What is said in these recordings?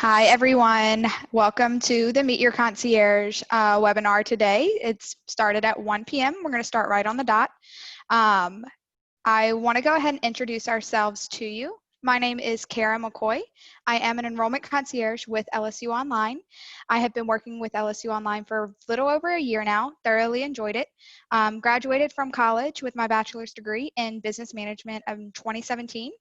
Hi, everyone. Welcome to the Meet Your Concierge webinar today. It's started at 1 p.m. We're going to start right on the dot. I want to go ahead and introduce ourselves to you. My name is Kara Mccoy. I am an enrollment concierge with LSU Online. I have been working with LSU Online for a little over a year now, thoroughly enjoyed it. Graduated from college with my bachelor's degree in business management in 2017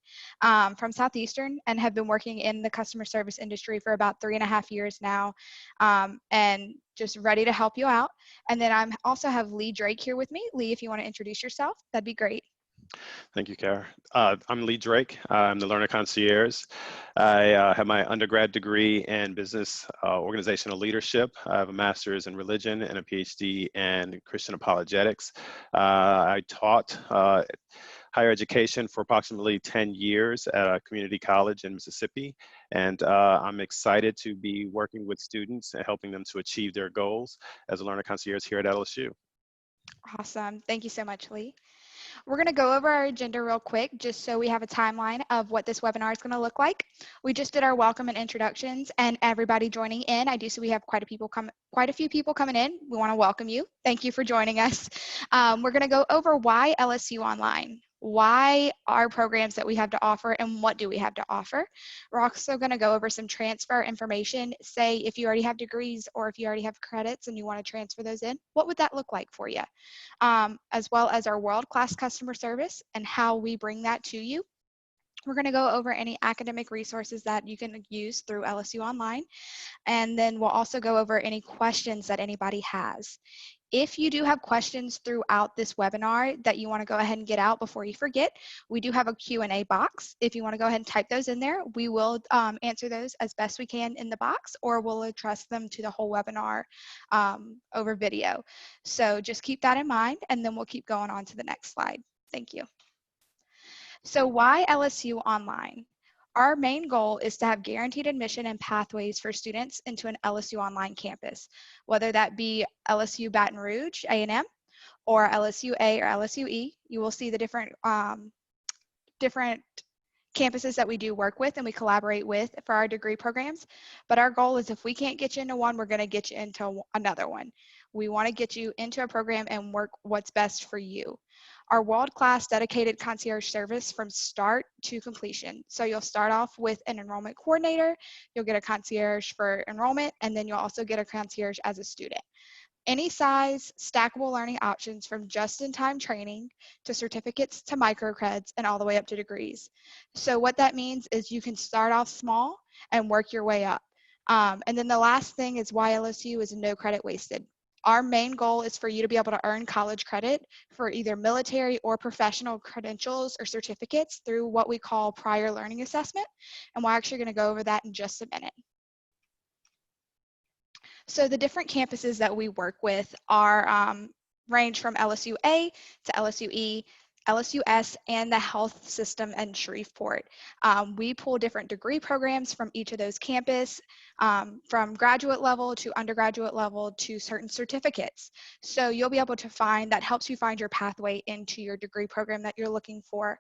from Southeastern, and have been working in the customer service industry for about 3.5 years now, and just ready to help you out. And then I also have Lee Drake here with me. Lee, if you want to introduce yourself, that'd be great. Thank you, Kara. I'm Lee Drake. I'm the Learner Concierge. I have my undergrad degree in business organizational leadership. I have a master's in religion and a PhD in Christian apologetics. I taught higher education for approximately 10 years at a community college in Mississippi. And I'm excited to be working with students and helping them to achieve their goals as a Learner Concierge here at LSU. Awesome. Thank you so much, Lee. We're going to go over our agenda real quick, just so we have a timeline of what this webinar is going to look like. We just did our welcome and introductions, and everybody joining in. I do see we have quite a few people coming in. We want to welcome you. Thank you for joining us. We're going to go over why LSU Online, why our programs that we have to offer, and what do we have to offer. We're also going to go over some transfer information. Say if you already have degrees or if you already have credits and you want to transfer those in, what would that look like for you? As well as our world-class customer service and how we bring that to you. We're going to go over any academic resources that you can use through LSU Online, and then we'll also go over any questions that anybody has. If you do have questions throughout this webinar that you want to go ahead and get out before you forget, we do have a Q&A box. If you want to go ahead and type those in there, we will answer those as best we can in the box, or we'll address them to the whole webinar over video. So just keep that in mind, and then we'll keep going on to the next slide. Thank you. So why LSU Online? Our main goal is to have guaranteed admission and pathways for students into an LSU Online campus, whether that be LSU Baton Rouge, A&M, or LSU A or LSU E. You will see the different campuses that we do work with and we collaborate with for our degree programs. But our goal is if we can't get you into one, we're going to get you into another one. We want to get you into a program and work what's best for you. Our world-class dedicated concierge service from start to completion. So you'll start off with an enrollment coordinator, you'll get a concierge for enrollment, and then you'll also get a concierge as a student. Any size, stackable learning options from just-in-time training to certificates to microcreds and all the way up to degrees. So what that means is you can start off small and work your way up. And then the last thing is why LSU is no credit wasted. Our main goal is for you to be able to earn college credit for either military or professional credentials or certificates through what we call prior learning assessment. And we're actually going to go over that in just a minute. So the different campuses that we work with are range from LSU A to LSU E, LSU S, and the health system in Shreveport. We pull different degree programs from each of those campuses, from graduate level to undergraduate level to certain certificates. So you'll be able to find, that helps you find your pathway into your degree program that you're looking for.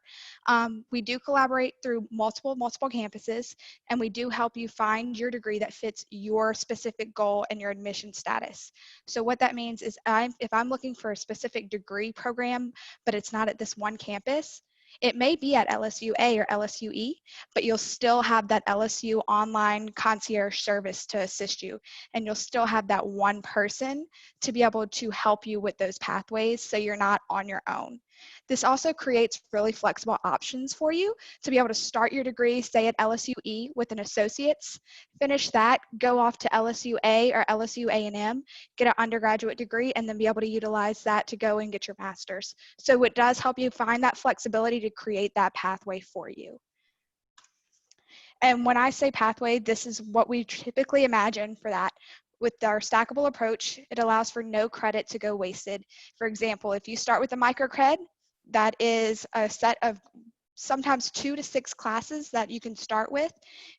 We do collaborate through multiple campuses, and we do help you find your degree that fits your specific goal and your admission status. So what that means is if I'm looking for a specific degree program, but it's not at this one campus, it may be at LSU A or LSU E, but you'll still have that LSU Online concierge service to assist you. And you'll still have that one person to be able to help you with those pathways so you're not on your own. This also creates really flexible options for you to be able to start your degree, say at LSU E with an associate's, finish that, go off to LSU A or LSU A&M, get an undergraduate degree, and then be able to utilize that to go and get your master's. So it does help you find that flexibility to create that pathway for you. And when I say pathway, this is what we typically imagine for that. With our stackable approach, it allows for no credit to go wasted. For example, if you start with a microcred, that is a set of sometimes 2 to 6 classes that you can start with.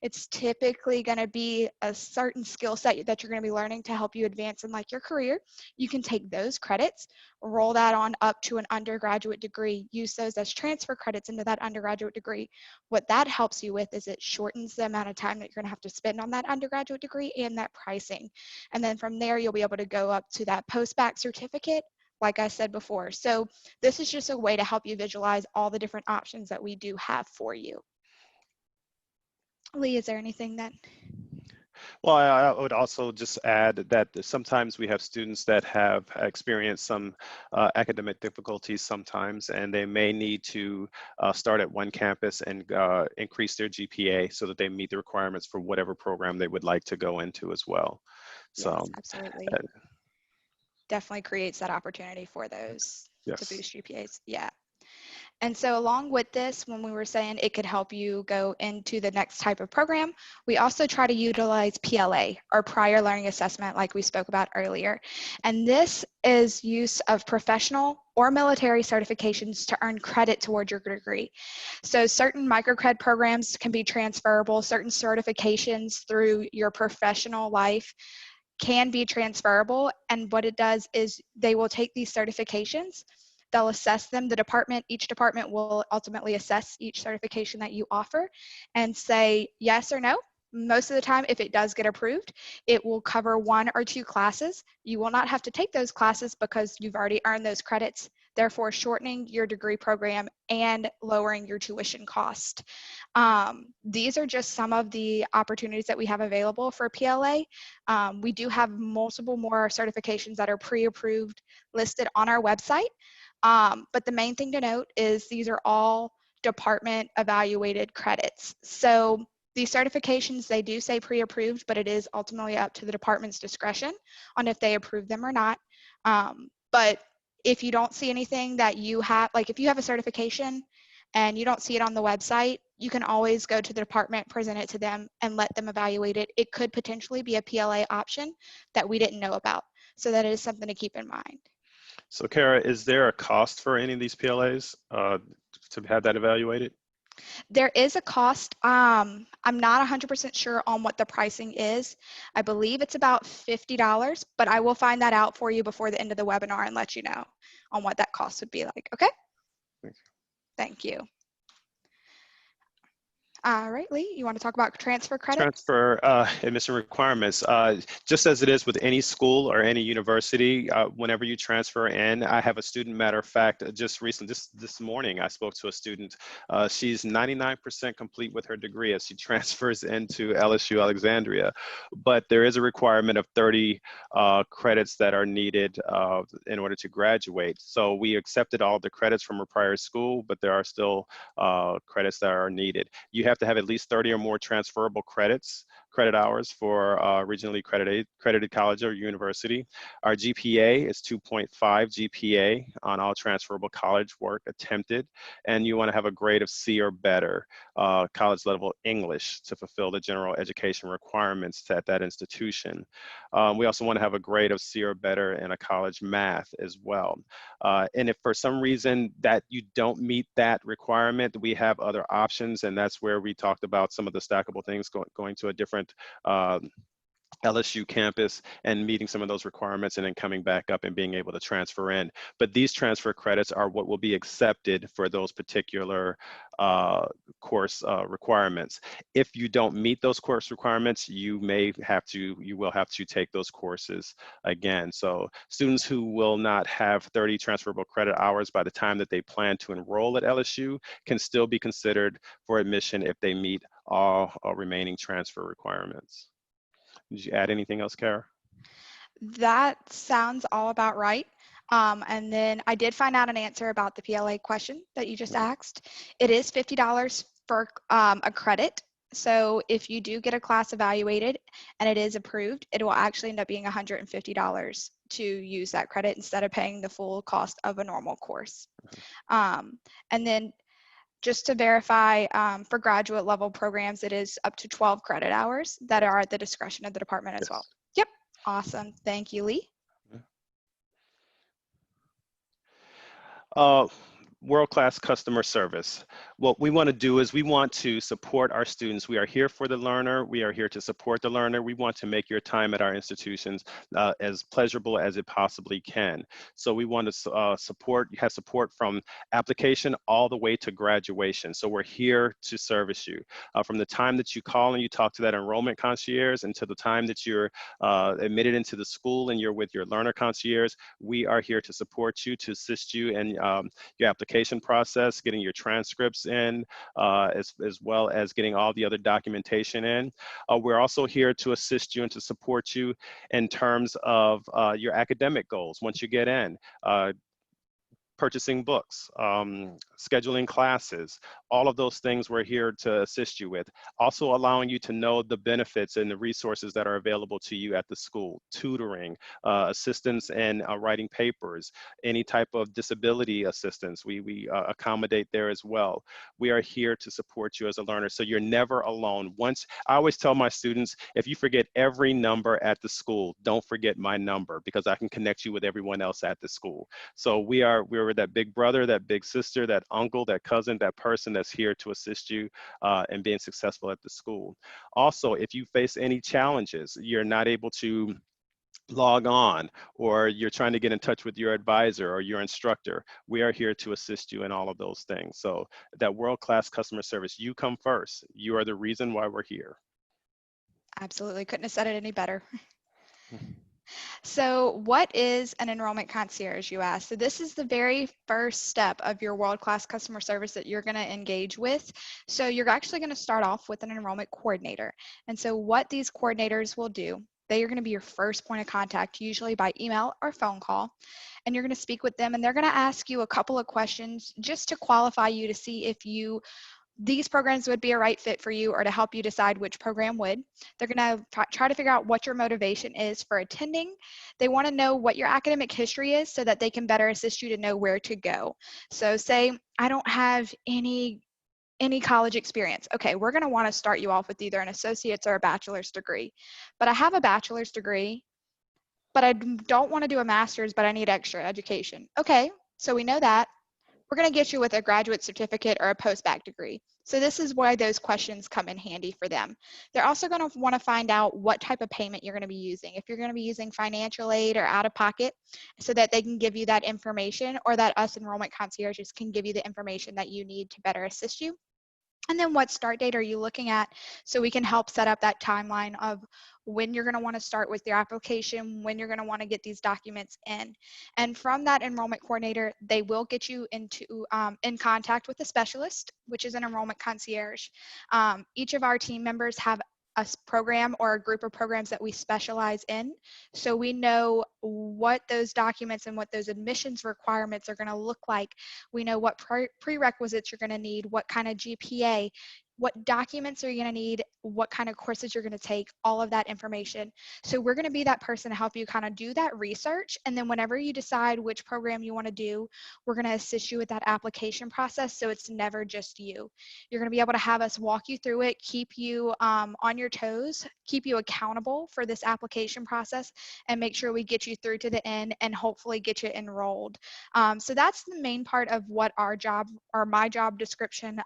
It's typically going to be a certain skill set that you're going to be learning to help you advance in like your career. You can take those credits, roll that on up to an undergraduate degree, use those as transfer credits into that undergraduate degree. What that helps you with is it shortens the amount of time that you're going to have to spend on that undergraduate degree and that pricing. And then from there, you'll be able to go up to that post-bac certificate, like I said before. So this is just a way to help you visualize all the different options that we do have for you. Lee, is there anything that? Well, I would also just add that sometimes we have students that have experienced some academic difficulties sometimes, and they may need to start at one campus and increase their GPA so that they meet the requirements for whatever program they would like to go into as well. So, Yes, absolutely. Definitely creates that opportunity for those to yes. boost GPAs. Yeah. And so along with this, when we were saying it could help you go into the next type of program, we also try to utilize PLA, or prior learning assessment, like we spoke about earlier. And this is use of professional or military certifications to earn credit toward your degree. So certain microcred programs can be transferable, certain certifications through your professional life can be transferable. And what it does is they will take these certifications, they'll assess them. Each department will ultimately assess each certification that you offer and say yes or no. Most of the time, if it does get approved, it will cover 1 or 2 classes. You will not have to take those classes because you've already earned those credits, therefore shortening your degree program and lowering your tuition cost. These are just some of the opportunities that we have available for PLA. We do have multiple more certifications that are pre-approved listed on our website. But the main thing to note is these are all department evaluated credits. So these certifications, they do say pre-approved, but it is ultimately up to the department's discretion on if they approve them or not. But if you don't see anything that you have, like if you have a certification and you don't see it on the website, you can always go to the department, present it to them, and let them evaluate it. It could potentially be a PLA option that we didn't know about. So that is something to keep in mind. So Kara, is there a cost for any of these PLAs to have that evaluated? There is a cost. I'm not 100% sure on what the pricing is. I believe it's about $50, but I will find that out for you before the end of the webinar and let you know on what that cost would be like, okay? Thank you. All right, Lee, you want to talk about transfer credits? Transfer admission requirements. Just as it is with any school or any university, whenever you transfer in, I have a student, matter of fact, just recently, this morning, I spoke to a student. She's 99% complete with her degree as she transfers into LSU Alexandria, but there is a requirement of 30 credits that are needed in order to graduate. So we accepted all the credits from her prior school, but there are still credits that are needed. You have to have at least 30 or more transferable credit hours for regionally accredited college or university. Our GPA is 2.5 GPA on all transferable college work attempted, and you want to have a grade of C or better, college level English, to fulfill the general education requirements at that institution. We also want to have a grade of C or better in a college math as well. And if for some reason that you don't meet that requirement, we have other options, and that's where we talked about some of the stackable things, going to a different LSU campus and meeting some of those requirements and then coming back up and being able to transfer in. But these transfer credits are what will be accepted for those particular course requirements. If you don't meet those course requirements, you will have to take those courses again. So students who will not have 30 transferable credit hours by the time that they plan to enroll at LSU can still be considered for admission if they meet all remaining transfer requirements. Did you add anything else, Kara? That sounds all about right. And then I did find out an answer about the PLA question that you just asked. It is $50 for a credit. So if you do get a class evaluated and it is approved, it will actually end up being $150 to use that credit instead of paying the full cost of a normal course. And then just to verify, for graduate level programs, it is up to 12 credit hours that are at the discretion of the department as well. Yep. Awesome. Thank you, Lee. world-class customer service. What we want to do is we want to support our students. We are here for the learner. We are here to support the learner. We want to make your time at our institutions as pleasurable as it possibly can. So we want to have support from application all the way to graduation. So we're here to service you. From the time that you call and you talk to that enrollment concierge until the time that you're admitted into the school and you're with your learner concierge, we are here to support you, to assist you in your application process, getting your transcripts in, as well as getting all the other documentation in. We're also here to assist you and to support you in terms of your academic goals once you get in. Purchasing books, scheduling classes, all of those things we're here to assist you with. Also allowing you to know the benefits and the resources that are available to you at the school, tutoring, assistance in writing papers, any type of disability assistance, we accommodate there as well. We are here to support you as a learner, so you're never alone. I always tell my students, if you forget every number at the school, don't forget my number, because I can connect you with everyone else at the school. So we're that big brother, that big sister, that uncle, that cousin, that person that's here to assist you in being successful at the school. Also, if you face any challenges, you're not able to log on, or you're trying to get in touch with your advisor or your instructor, we are here to assist you in all of those things. So that world-class customer service, you come first. You are the reason why we're here. Absolutely. Couldn't have said it any better. So what is an enrollment concierge, you ask? So this is the very first step of your world-class customer service that you're going to engage with. So you're actually going to start off with an enrollment coordinator. And so what these coordinators will do, they are going to be your first point of contact, usually by email or phone call. And you're going to speak with them, and they're going to ask you a couple of questions just to qualify you, to see if these programs would be a right fit for you, or to help you decide which program would. They're going to try to figure out what your motivation is for attending. They want to know what your academic history is so that they can better assist you to know where to go. So say, I don't have any college experience. Okay, we're going to want to start you off with either an associate's or a bachelor's degree. But I have a bachelor's degree, but I don't want to do a master's, but I need extra education. Okay, so we know that. We're going to get you with a graduate certificate or a post-bac degree. So this is why those questions come in handy for them. They're also going to want to find out what type of payment you're going to be using. If you're going to be using financial aid or out of pocket, so that they can give you that information, or that us enrollment concierges can give you the information that you need to better assist you. And then what start date are you looking at, so we can help set up that timeline of when you're going to want to start with your application, when you're going to want to get these documents in. And from that enrollment coordinator, they will get you in contact with a specialist, which is an enrollment concierge. Each of our team members have a program or a group of programs that we specialize in. So we know what those documents and what those admissions requirements are going to look like. We know what prerequisites you're going to need, what kind of GPA, what documents are you going to need, what kind of courses you're going to take, all of that information. So we're going to be that person to help you kind of do that research. And then whenever you decide which program you want to do, we're going to assist you with that application process, so it's never just you. You're going to be able to have us walk you through it, keep you on your toes, keep you accountable for this application process, and make sure we get you through to the end and hopefully get you enrolled. So that's the main part of what our job, or my job description,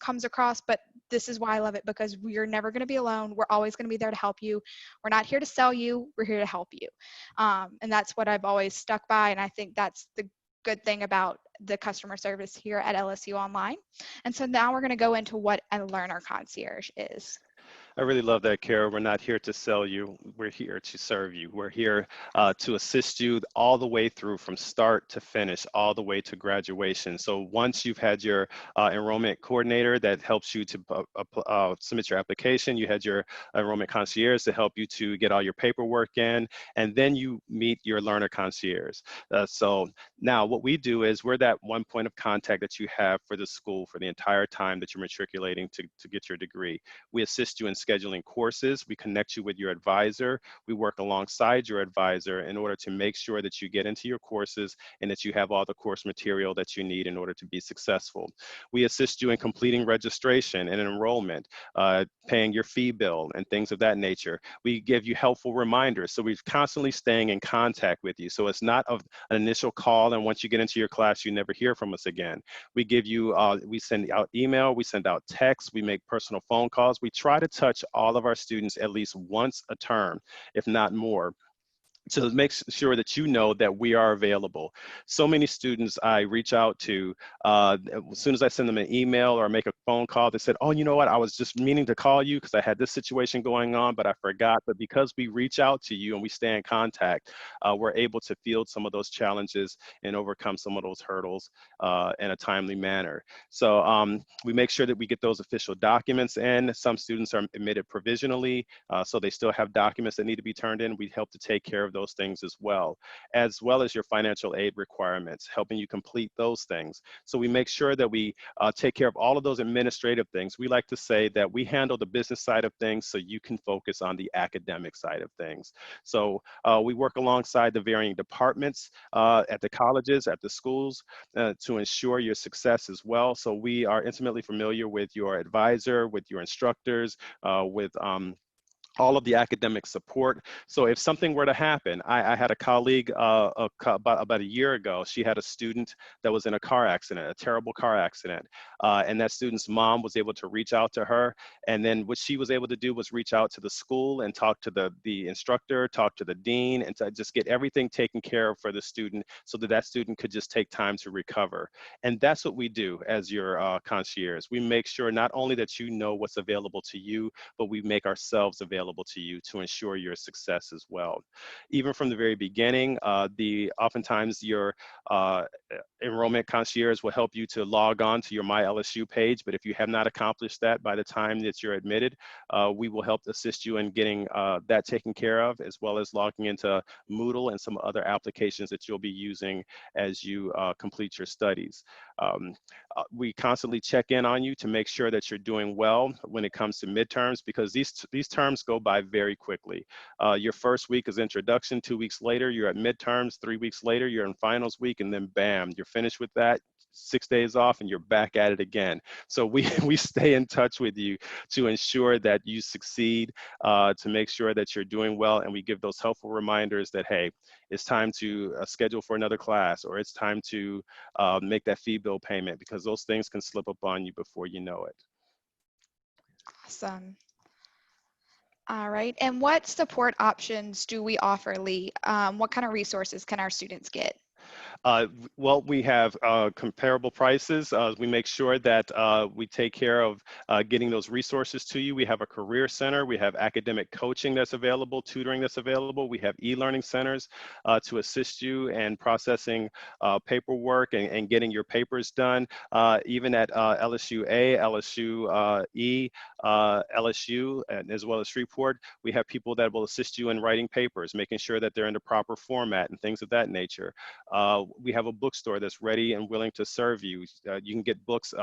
comes across. But this is why I love it, because we're never going to be alone. We're always going to be there to help you. We're not here to sell you. We're here to help you. And that's what I've always stuck by. And I think that's the good thing about the customer service here at LSU Online. And so now we're going to go into what a learner concierge is. I really love that, Kara. We're not here to sell you. We're here to serve you. We're here to assist you all the way through, from start to finish, all the way to graduation. So once you've had your enrollment coordinator that helps you to submit your application, you had your enrollment concierge to help you to get all your paperwork in, and then you meet your learner concierge. So now what we do is we're that one point of contact that you have for the school for the entire time that you're matriculating to get your degree. We assist you in scheduling courses. We connect you with your advisor. We work alongside your advisor in order to make sure that you get into your courses and that you have all the course material that you need in order to be successful. We assist you in completing registration and enrollment, paying your fee bill and things of that nature. We give you helpful reminders. So we're constantly staying in contact with you. So it's not an initial call and once you get into your class, you never hear from us again. We give you, we send out email, we send out texts, we make personal phone calls. We try to touch all of our students at least once a term, if not more, to make sure that you know that we are available. So many students I reach out to, as soon as I send them an email or make a phone call, they said, oh, you know what, I was just meaning to call you because I had this situation going on, but I forgot. But because we reach out to you and we stay in contact, we're able to field some of those challenges and overcome some of those hurdles in a timely manner. So we make sure that we get those official documents in. Some students are admitted provisionally, so they still have documents that need to be turned in. We help to take care of those things as well as your financial aid requirements, helping you complete those things. So we make sure that we take care of all of those administrative things. We like to say that we handle the business side of things so you can focus on the academic side of things. So we work alongside the varying departments at the colleges, at the schools, to ensure your success as well. So we are intimately familiar with your advisor, with your instructors, with all of the academic support. So if something were to happen, I had a colleague about a year ago, she had a student that was in a car accident, a terrible car accident. And that student's mom was able to reach out to her. And then what she was able to do was reach out to the school and talk to the instructor, talk to the dean, and to just get everything taken care of for the student so that that student could just take time to recover. And that's what we do as your concierge. We make sure not only that you know what's available to you, but we make ourselves available to you to ensure your success as well. Even from the very beginning, oftentimes your enrollment concierge will help you to log on to your My LSU page, but if you have not accomplished that by the time that you're admitted, we will help assist you in getting that taken care of, as well as logging into Moodle and some other applications that you'll be using as you complete your studies. We constantly check in on you to make sure that you're doing well when it comes to midterms, because these terms go by very quickly. Your first week is introduction, 2 weeks later, you're at midterms, 3 weeks later, you're in finals week, and then bam, you're finished with that. 6 days off and you're back at it again. So we stay in touch with you to ensure that you succeed, to make sure that you're doing well, and we give those helpful reminders that, hey, it's time to schedule for another class, or it's time to make that fee bill payment, because those things can slip up on you before you know it. Awesome. All right. And what support options do we offer, Lee? What kind of resources can our students get? Well, we have comparable prices. We make sure that we take care of getting those resources to you. We have a career center. We have academic coaching that's available, tutoring that's available. We have e-learning centers to assist you in processing paperwork and getting your papers done. Even at LSU A, LSU E, LSU, and as well as Shreveport, we have people that will assist you in writing papers, making sure that they're in the proper format and things of that nature. We have a bookstore that's ready and willing to serve you. You can get books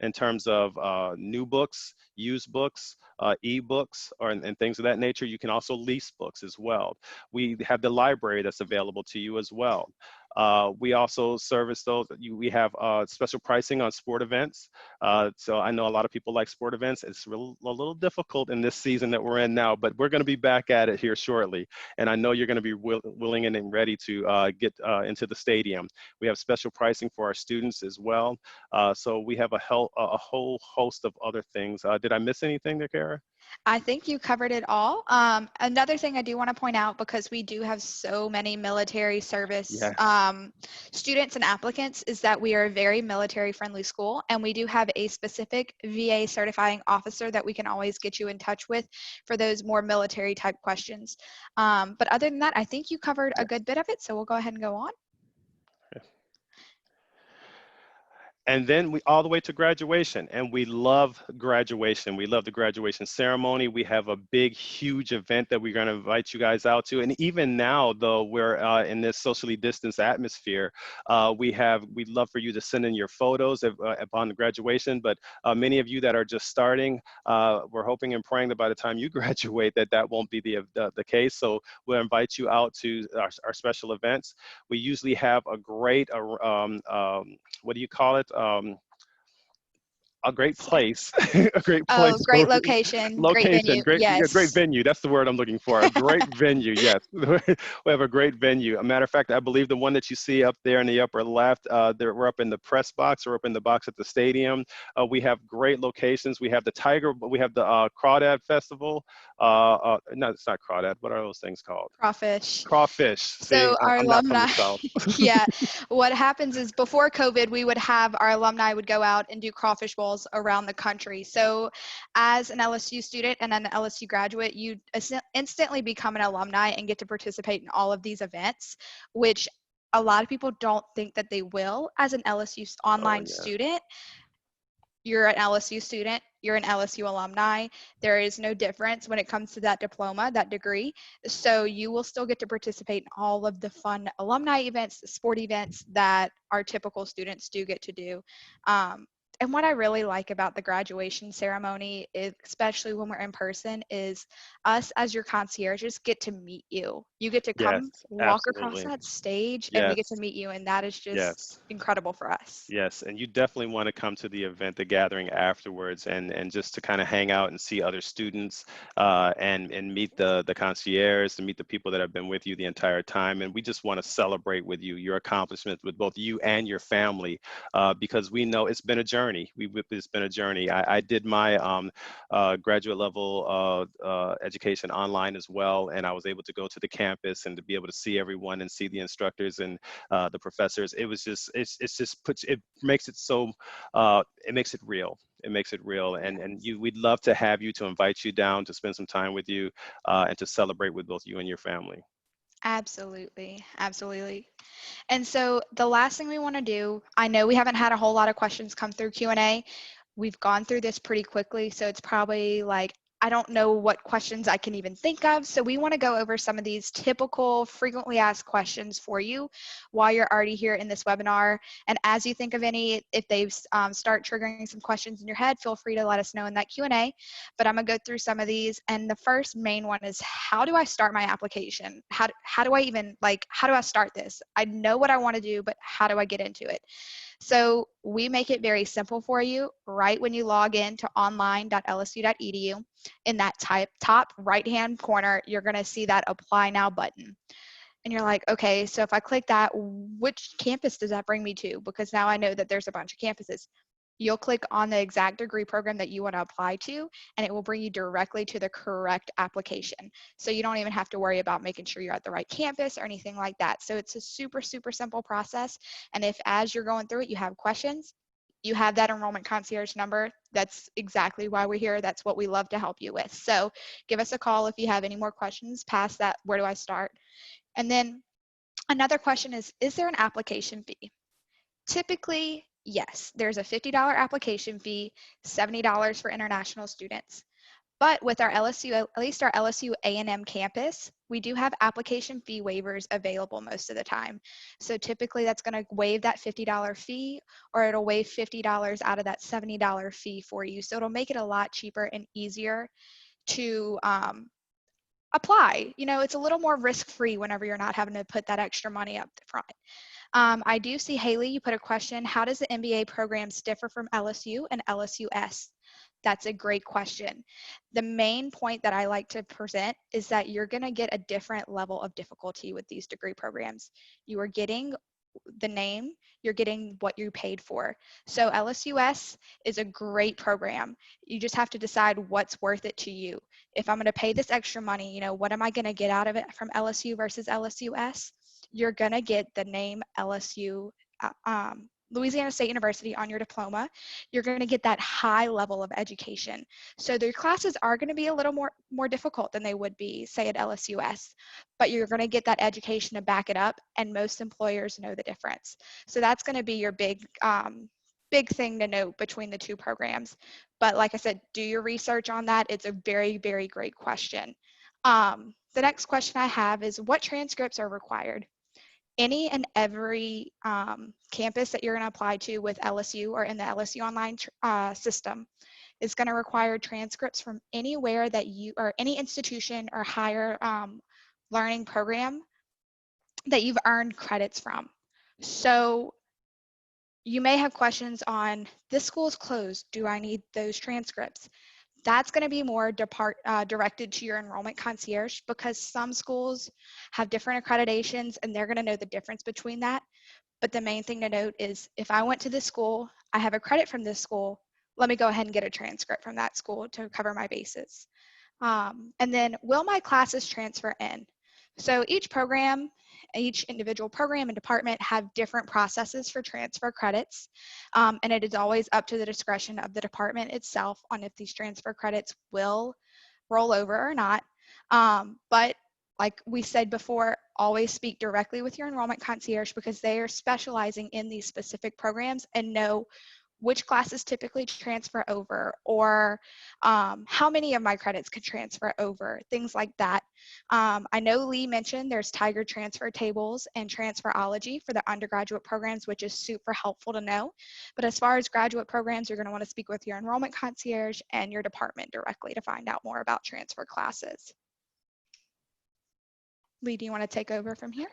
in terms of new books, used books, e-books, and things of that nature. You can also lease books as well. We have the library that's available to you as well. We also service those. We have special pricing on sport events. So I know a lot of people like sport events. It's a little difficult in this season that we're in now, but we're going to be back at it here shortly. And I know you're going to be willing and ready to get into the stadium. We have special pricing for our students as well. So we have a whole host of other things. Did I miss anything there, Kara? I think you covered it all. Another thing I do want to point out, because we do have so many military service Yes. students and applicants, is that we are a very military friendly school, and we do have a specific VA certifying officer that we can always get you in touch with for those more military type questions. But other than that, I think you covered a good bit of it, so we'll go ahead and go on. And then we all the way to graduation, and we love graduation. We love the graduation ceremony. We have a big, huge event that we're going to invite you guys out to. And even now, though we're in this socially distanced atmosphere, we'd love for you to send in your photos upon the graduation. But many of you that are just starting, we're hoping and praying that by the time you graduate, that won't be the case. So we'll invite you out to our special events. We usually have a great, what do you call it? A great place, a great Oh, place great for location, great location, venue. great, yeah, great Yes. venue. That's the word I'm looking for. A great venue, yes. We have a great venue. A matter of fact, I believe the one that you see up there in the upper left, we're up in the press box or up in the box at the stadium. We have great locations. We have we have the Crawdad Festival. No, it's not Crawdad. What are those things called? Crawfish. Crawfish. See, So our I'm not from alumni, the South. yeah, what happens is before COVID, we would have our alumni would go out and do crawfish bowls around the country. So as an LSU student and an LSU graduate, you instantly become an alumni and get to participate in all of these events, which a lot of people don't think that they will as an LSU Oh, online yeah. student. You're an LSU student, you're an LSU alumni. There is no difference when it comes to that diploma, that degree. So you will still get to participate in all of the fun alumni events, the sport events that our typical students do get to do. And what I really like about the graduation ceremony, especially when we're in person, is us as your concierges get to meet you. You get to Yes, come walk across absolutely. that stage and we get to Yes, meet you, and that is just yes. incredible for us. Yes, and you definitely want to come to the event, the gathering afterwards, and just to kind of hang out and see other students, and meet the concierge, to meet the people that have been with you the entire time. And we just want to celebrate with you your accomplishments with both you and your family, because we know it's been a journey. It's been a journey. I did my graduate level education online as well, and I was able to go to the campus and to be able to see everyone and see the instructors and the professors. It was just, it's just puts, it makes it so, it makes it real. It makes it real. And we'd love to have you, to invite you down to spend some time with you, and to celebrate with both you and your family. Absolutely, absolutely. And so the last thing we want to do, I know we haven't had a whole lot of questions come through Q&A. We've gone through this pretty quickly, so it's probably like, I don't know what questions I can even think of. So we want to go over some of these typical frequently asked questions for you while you're already here in this webinar. And as you think of any, if they start triggering some questions in your head, feel free to let us know in that Q&A. But I'm gonna go through some of these. And the first main one is, how do I start my application? How do I even, like, how do I start this? I know what I want to do, but how do I get into it? So we make it very simple for you. Right when you log in to online.lsu.edu, in that top right-hand corner, you're going to see that Apply Now button. And you're like, okay, so if I click that, which campus does that bring me to? Because now I know that there's a bunch of campuses. You'll click on the exact degree program that you want to apply to, and it will bring you directly to the correct application. So you don't even have to worry about making sure you're at the right campus or anything like that. So it's a super, super simple process. And if as you're going through it, you have questions, you have that enrollment concierge number. That's exactly why we're here. That's what we love to help you with. So give us a call if you have any more questions past that. Where do I start? And then another question is there an application fee? Typically, yes, there's a $50 application fee, $70 for international students. But with our LSU, at least our LSU A&M campus, we do have application fee waivers available most of the time. So typically that's going to waive that $50 fee, or it'll waive $50 out of that $70 fee for you. So it'll make it a lot cheaper and easier to apply. You know, it's a little more risk-free whenever you're not having to put that extra money up front. I do see, Haley, you put a question, how does the MBA programs differ from LSU and LSUS? That's a great question. The main point that I like to present is that you're going to get a different level of difficulty with these degree programs. You are getting the name, you're getting what you paid for. So LSUS is a great program. You just have to decide what's worth it to you. If I'm going to pay this extra money, you know, what am I going to get out of it from LSU versus LSUS? You're going to get the name LSU, Louisiana State University on your diploma. You're going to get that high level of education. So their classes are going to be a little more difficult than they would be, say, at LSUS, but you're going to get that education to back it up, and most employers know the difference. So that's going to be your big big thing to note between the two programs. But like I said, do your research on that. It's a very, very great question. The next question I have is, what transcripts are required? Any and every campus that you're going to apply to with LSU or in the LSU online system is going to require transcripts from anywhere that you, or any institution or higher learning program that you've earned credits from. So you may have questions on, this school is closed, do I need those transcripts? That's going to be more directed to your enrollment concierge, because some schools have different accreditations and they're going to know the difference between that. But the main thing to note is, if I went to this school, I have a credit from this school, let me go ahead and get a transcript from that school to cover my bases. And then, will my classes transfer in? So each individual program and department have different processes for transfer credits. And it is always up to the discretion of the department itself on if these transfer credits will roll over or not. But like we said before, always speak directly with your enrollment concierge, because they are specializing in these specific programs and know which classes typically transfer over, or how many of my credits could transfer over, things like that. I know Lee mentioned there's Tiger transfer tables and transferology for the undergraduate programs, which is super helpful to know. But as far as graduate programs, you're going to want to speak with your enrollment concierge and your department directly to find out more about transfer classes. Lee, do you want to take over from here?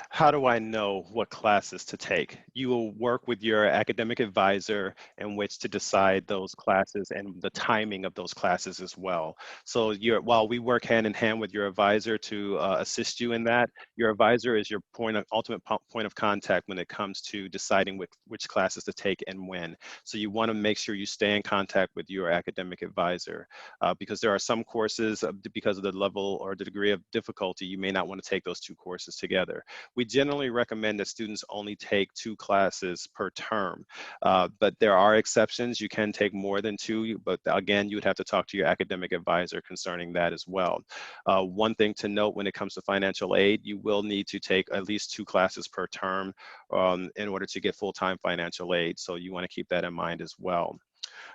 How do I know what classes to take? You will work with your academic advisor in which to decide those classes and the timing of those classes as well. So while we work hand in hand with your advisor to assist you in that, your advisor is your ultimate point of contact when it comes to deciding which classes to take and when. So you want to make sure you stay in contact with your academic advisor, because there are some courses, because of the level or the degree of difficulty, you may not want to take those two courses together. We generally recommend that students only take 2 classes per term, but there are exceptions. You can take more than 2, but again, you would have to talk to your academic advisor concerning that as well. One thing to note when it comes to financial aid, you will need to take at least 2 classes per term in order to get full-time financial aid. So you want to keep that in mind as well.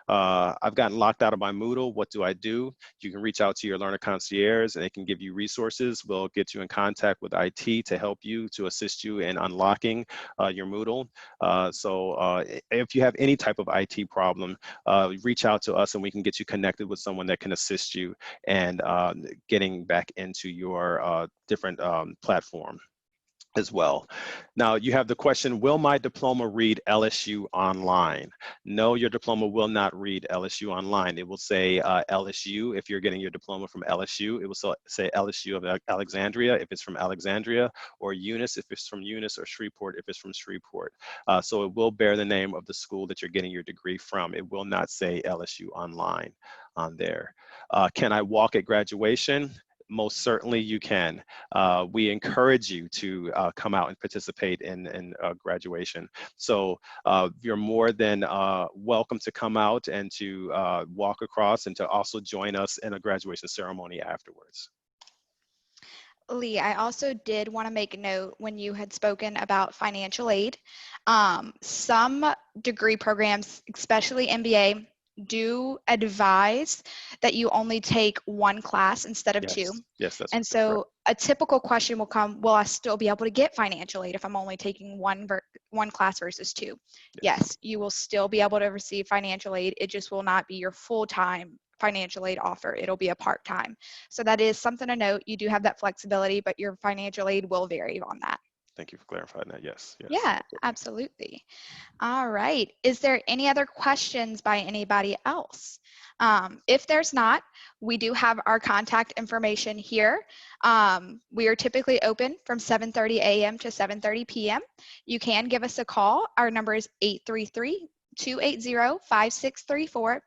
I've gotten locked out of my Moodle. What do I do? You can reach out to your learner concierge and they can give you resources. We'll get you in contact with IT to help you, to assist you in unlocking your Moodle. So if you have any type of IT problem, reach out to us and we can get you connected with someone that can assist you and getting back into your different platform as well. Now you have the question, will my diploma read LSU online? No, your diploma will not read LSU online. It will say LSU if you're getting your diploma from LSU. It will say LSU of Alexandria if it's from Alexandria, or Eunice if it's from Eunice, or Shreveport if it's from Shreveport. So it will bear the name of the school that you're getting your degree from. It will not say LSU online on there. Can I walk at graduation? Most certainly you can. We encourage you to come out and participate in graduation. So you're more than welcome to come out and to walk across and to also join us in a graduation ceremony afterwards. Lee, I also did want to make a note when you had spoken about financial aid. Some degree programs, especially MBA, do advise that you only take 1 class instead of 2. Yes, that's and so correct. A typical question will come, will I still be able to get financial aid if I'm only taking one class versus 2? Yes, you will still be able to receive financial aid. It just will not be your full-time financial aid offer. It'll be a part-time. So that is something to note. You do have that flexibility, but your financial aid will vary on that. Thank you for clarifying that. Yes. Yeah, absolutely. All right. Is there any other questions by anybody else? If there's not, we do have our contact information here. We are typically open from 7:30 a.m. to 7:30 p.m. You can give us a call. Our number is 833-280-5634.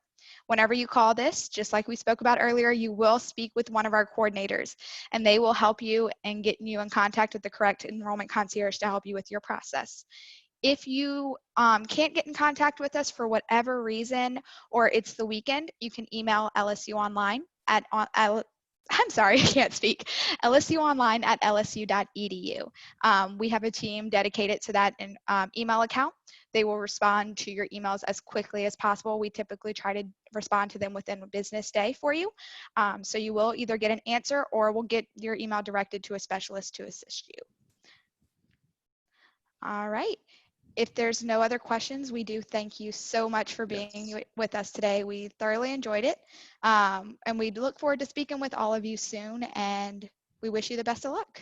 Whenever you call this, just like we spoke about earlier, you will speak with one of our coordinators, and they will help you and get you in contact with the correct enrollment concierge to help you with your process. If you can't get in contact with us for whatever reason, or it's the weekend, you can email LSU Online at I'm sorry, I can't speak. LSU Online at lsu.edu. We have a team dedicated to that email account. They will respond to your emails as quickly as possible. We typically try to respond to them within a business day for you. So you will either get an answer or we'll get your email directed to a specialist to assist you. All right. If there's no other questions, we do thank you so much for being Yes, with us today. We thoroughly enjoyed it. And we look forward to speaking with all of you soon. And we wish you the best of luck.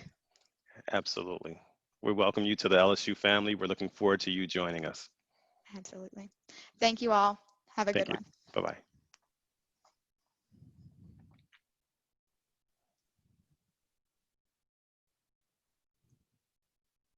absolutely. We welcome you to the LSU family. We're looking forward to you joining us. Absolutely. Thank you all. Have a Thank good you. one. Bye-bye.